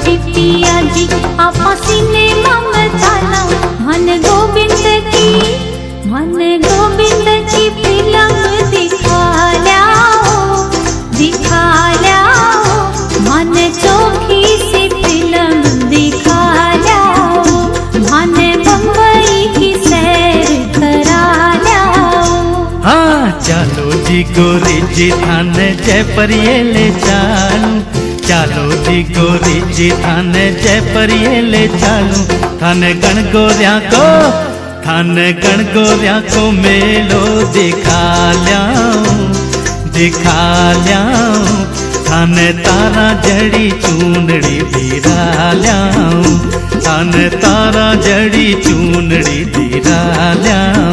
जी पिया जी आपा सिनेमा में चला मन गोविंद की फिल्म दिखा ल्याओ मन चोखी सी फिल्म दिखा ल्याओ मन बम्बई की सैर करा ल्याओ। हाँ चलो जी गोरी जी थाने जयपुर ये ले चालू, चलो जी गोरी जी थाने जयपुर ये ले चालू। थाने गण गोरिया को मेलो दिखा ल्याऊं, थाने तारा जड़ी चूनड़ी धीरा ल्याऊं, थाने तारा जड़ी चूनड़ी धीरा ल्याऊं।